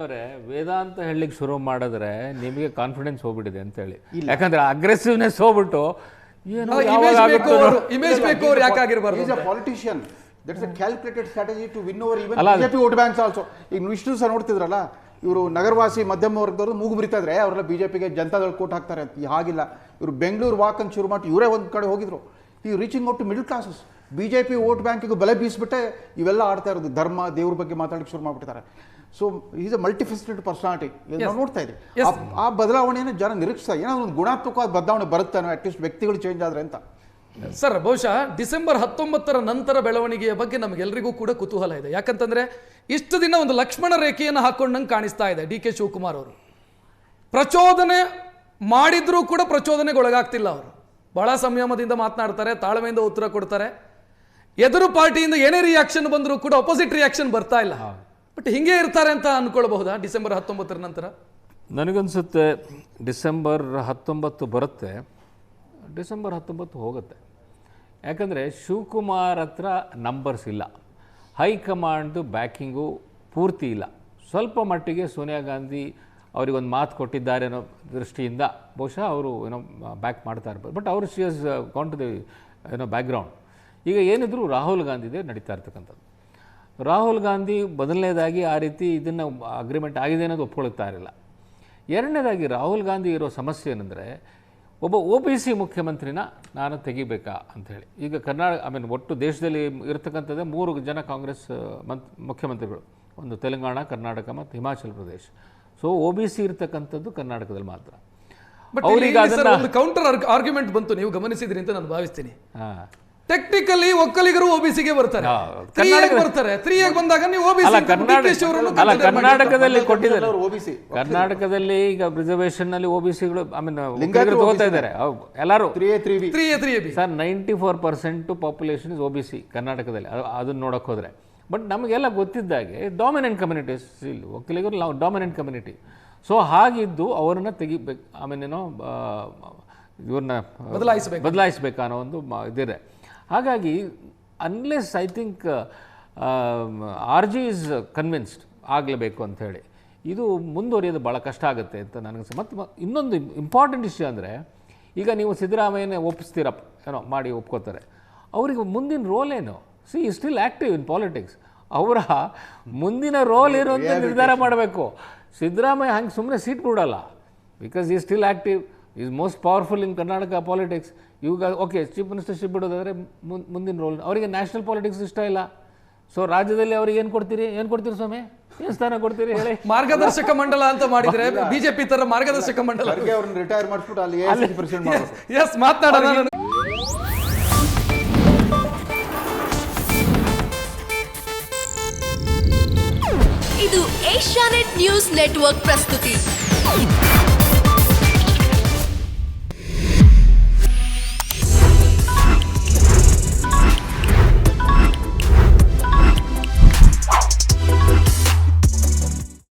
ಅವರೇ ವೇದಾಂತ ಹೇಳಲಿಕ್ಕೆ ಶುರು ಮಾಡಿದ್ರೆ ನಿಮಗೆ ಕಾನ್ಫಿಡೆನ್ಸ್ ಹೋಗ್ಬಿಟ್ಟಿದೆ ಅಂತ ಹೇಳಿ. ಯಾಕಂದ್ರೆ ಅಗ್ರೆಸಿವ್ನೆಸ್ ಹೋಗ್ಬಿಟ್ಟು ಏನೋ ಇಮೇಜ್ ಬೇಕು ಅವ್ರು ಯಾಕಾಗಿರಬಾರ್ದು. Is a politician, that's a calculated strategy to win over even BJP vote banks also. ಈಗ ವಿಷ್ಣು ಸಹ ನೋಡ್ತಿದ್ರಲ್ಲ, ಇವರು ನಗರವಾಸಿ ಮಧ್ಯಮ ವರ್ಗದವರು ಮೂಗು ಮುರಿತಾ ಇದ್ರೆ ಅವರೆಲ್ಲ ಬಿಜೆಪಿಗೆ ಜನತಾದಳ ಕೋಟ್ ಹಾಕ್ತಾರೆ ಅಂತ. ಹಾಗಿಲ್ಲ, ಇವರು ಬೆಂಗಳೂರು ವಾಕ್ ಅಂತ ಶುರು ಮಾಡಿ ಇವರೇ ಒಂದು ಕಡೆ ಹೋಗಿದ್ರು. ಈ reaching out to middle classes. BJP vote ಬ್ಯಾಂಕಿಗೆ ಬಲೆ ಬೀಸ್ಬಿಟ್ಟೆ ಇವೆಲ್ಲ ಆಡ್ತಾ ಇರೋದು. ಧರ್ಮ ದೇವ್ರ ಬಗ್ಗೆ ಮಾತಾಡಕ್ಕೆ ಶುರು ಮಾಡ್ಬಿಡ್ತಾರೆ. So is a multifaceted personality. ನಾವು ನೋಡ್ತಾ ಇದ್ದೀವಿ ಆ ಬದಲಾವಣೆಯನ್ನು ಜನ ನಿರೀಕ್ಷಿಸ್ತಾ, ಏನೋ ಒಂದು ಗುಣಾತ್ಮಕವಾದ ಬದಲಾವಣೆ ಬರುತ್ತೆ ಅಟ್ಲೀಸ್ಟ್ ವ್ಯಕ್ತಿಗಳು ಚೇಂಜ್ ಆದ್ರೆ ಅಂತ. ಸರ್, ಬಹುಶಃ ಡಿಸೆಂಬರ್ 19ರ ನಂತರ ಬೆಳವಣಿಗೆಯ ಬಗ್ಗೆ ನಮಗೆಲ್ಲರಿಗೂ ಕೂಡ ಕುತೂಹಲ ಇದೆ. ಯಾಕಂತಂದ್ರೆ ಇಷ್ಟು ದಿನ ಒಂದು ಲಕ್ಷ್ಮಣ ರೇಖೆಯನ್ನು ಹಾಕೊಂಡಂಗೆ ಕಾಣಿಸ್ತಾ ಇದೆ ಡಿ ಕೆ ಶಿವಕುಮಾರ್ ಅವರು. ಪ್ರಚೋದನೆ ಮಾಡಿದ್ರೂ ಕೂಡ ಪ್ರಚೋದನೆಗೊಳಗಾಗ್ತಿಲ್ಲ ಅವರು. ಬಹಳ ಸಂಯಮದಿಂದ ಮಾತನಾಡ್ತಾರೆ, ತಾಳ್ಮೆಯಿಂದ ಉತ್ತರ ಕೊಡ್ತಾರೆ. ಎದುರು ಪಾರ್ಟಿಯಿಂದ ಏನೇ ರಿಯಾಕ್ಷನ್ ಬಂದರೂ ಕೂಡ ಅಪೋಸಿಟ್ ರಿಯಾಕ್ಷನ್ ಬರ್ತಾ ಇಲ್ಲ. ಬಟ್ ಹಿಂಗೆ ಇರ್ತಾರೆ ಅಂತ ಅನ್ಕೊಳ್ಬಹುದಾ ಡಿಸೆಂಬರ್ 19ರ ನಂತರ? ನನಗನ್ಸುತ್ತೆ ಡಿಸೆಂಬರ್ 19 ಬರುತ್ತೆ, ಡಿಸೆಂಬರ್ 19 ಹೋಗುತ್ತೆ. ಯಾಕಂದರೆ ಶಿವಕುಮಾರ್ ಹತ್ರ ನಂಬರ್ಸ್ ಇಲ್ಲ, ಹೈಕಮಾಂಡ್ದು ಬ್ಯಾಕಿಂಗು ಪೂರ್ತಿ ಇಲ್ಲ. ಸ್ವಲ್ಪ ಮಟ್ಟಿಗೆ ಸೋನಿಯಾ ಗಾಂಧಿ ಅವರಿಗೊಂದು ಮಾತು ಕೊಟ್ಟಿದ್ದಾರೆ ಅನ್ನೋ ದೃಷ್ಟಿಯಿಂದ ಬಹುಶಃ ಅವರು ಏನೋ ಬ್ಯಾಕ್ ಮಾಡ್ತಾ ಇರ್ಬೋದು. ಬಟ್ ಅವರು she has gone to the background. ಈಗ ಏನಿದ್ರು ರಾಹುಲ್ ಗಾಂಧಿದೇ ನಡೀತಾ ಇರ್ತಕ್ಕಂಥದ್ದು. ರಾಹುಲ್ ಗಾಂಧಿ ಮೊದಲನೇದಾಗಿ ಆ ರೀತಿ ಇದನ್ನು ಅಗ್ರಿಮೆಂಟ್ ಆಗಿದೆ ಅನ್ನೋದು ಒಪ್ಕೊಳ್ತಾ ಇರಲಿಲ್ಲ. ಎರಡನೇದಾಗಿ ರಾಹುಲ್ ಗಾಂಧಿ ಇರೋ ಸಮಸ್ಯೆ ಏನಂದರೆ, ಒಬ್ಬ OBC ಮುಖ್ಯಮಂತ್ರಿನ ನಾನು ತೆಗಿಬೇಕಾ ಅಂಥೇಳಿ. ಈಗ ಒಟ್ಟು ದೇಶದಲ್ಲಿ ಇರತಕ್ಕಂಥದ್ದೇ 3 ಜನ ಕಾಂಗ್ರೆಸ್ ಮುಖ್ಯಮಂತ್ರಿಗಳು, ಒಂದು ತೆಲಂಗಾಣ, ಕರ್ನಾಟಕ ಮತ್ತು ಹಿಮಾಚಲ ಪ್ರದೇಶ. ಸೊ OBC ಇರ್ತಕ್ಕಂಥದ್ದು ಕರ್ನಾಟಕದಲ್ಲಿ ಮಾತ್ರ. ಕೌಂಟರ್ ಆರ್ಗ್ಯುಮೆಂಟ್ ಬಂತು, ನೀವು ಗಮನಿಸಿದ್ರಿ ಅಂತ ನಾನು ಭಾವಿಸ್ತೀನಿ. ಟೆಕ್ನಿಕಲಿ ಒಕ್ಕಲಿಗರು OBCಗೆ ಬರ್ತಾರೆ, ಬರ್ತಾರೆ. 3 ಬಂದಾಗ ನೀವು ಕರ್ನಾಟಕದಲ್ಲಿ ಕೊಟ್ಟಿದ್ದಾರೆ. ಕರ್ನಾಟಕದಲ್ಲಿ ಈಗ ರಿಸರ್ವೇಶನ್ ನಲ್ಲಿ OBCಗಳು ತಗೋತಾ ಇದ್ದಾರೆ ಎಲ್ಲರೂ. ಸರ್ 94% ಪಾಪ್ಯುಲೇಷನ್ ಇಸ್ OBC ಕರ್ನಾಟಕದಲ್ಲಿ. ಅದನ್ನ ನೋಡಕ್ ಹೋದ್ರೆ ಬಟ್ ನಮಗೆಲ್ಲ ಗೊತ್ತಿದ್ದಾಗೆ ಡಾಮಿನೆಂಟ್ ಕಮ್ಯುನಿಟೀಸ್ ಇಲ್ಲಿ ಒಕ್ಕಲಿಗರು ನಾವು ಡಾಮಿನೆಂಟ್ ಕಮ್ಯುನಿಟಿ. ಸೊ ಹಾಗಿದ್ದು ಅವರನ್ನ ತೆಗಿಬೇಕು, ಇವ್ರನ್ನ ಬದಲಾಯಿಸಬೇಕು ಅನ್ನೋ ಒಂದು ಇದಿದೆ. ಹಾಗಾಗಿ unless I think RG is convinced ಆಗಲೇಬೇಕು ಅಂಥೇಳಿ ಇದು ಮುಂದುವರಿಯೋದು ಭಾಳ ಕಷ್ಟ ಆಗುತ್ತೆ ಅಂತ ನನಗೆ. ಮತ್ತು ಇನ್ನೊಂದು ಇಂಪಾರ್ಟೆಂಟ್ ವಿಷಯ ಅಂದರೆ, ಈಗ ನೀವು ಸಿದ್ದರಾಮಯ್ಯನೇ ಒಪ್ಪಿಸ್ತೀರಪ್ಪ ಏನೋ ಮಾಡಿ ಒಪ್ಕೋತಾರೆ, ಅವರಿಗೆ ಮುಂದಿನ ರೋಲ್ ಏನು? C still active in politics. ಅವರ ಮುಂದಿನ ರೋಲ್ ಏನು ಅಂತ ನಿರ್ಧಾರ ಮಾಡಬೇಕು. ಸಿದ್ದರಾಮಯ್ಯ ಹಂಗೆ ಸುಮ್ಮನೆ ಸೀಟ್ ಕೊಡಲ್ಲ, ಬಿಕಾಸ್ ಈ still active, is most powerful in Karnataka politics. ಇವಾಗ ಓಕೆ ಚೀಫ್ ಮಿನಿಸ್ಟರ್ಶಿಪ್ ಬಿಡೋದಾದರೆ ಮುಂದಿನ ರೋಲ್. ಅವರಿಗೆ ನ್ಯಾಷನಲ್ ಪಾಲಿಟಿಕ್ಸ್ ಇಷ್ಟ ಇಲ್ಲ. ಸೊ ರಾಜ್ಯದಲ್ಲಿ ಅವ್ರಿಗೆ ಏನು ಕೊಡ್ತೀರಿ ಸ್ವಾಮಿ? ಏನು ಸ್ಥಾನ ಕೊಡ್ತೀರಿ ಹೇಳಿ? ಮಾರ್ಗದರ್ಶಕ ಮಂಡಲ ಅಂತ ಮಾಡಿದ್ರೆ ಬಿಜೆಪಿ ತರ ಮಾರ್ಗದರ್ಶಕ ಮಂಡಲ ರಿಟೈರ್ ಮಾಡಿಸ್ಬಿಟ್ಟು ಅಲ್ಲಿ ಮಾತನಾಡೋಣ. ಇದು ಏಷ್ಯಾನೆಟ್ ನ್ಯೂಸ್ ನೆಟ್ವರ್ಕ್ ಪ್ರಸ್ತುತಿ.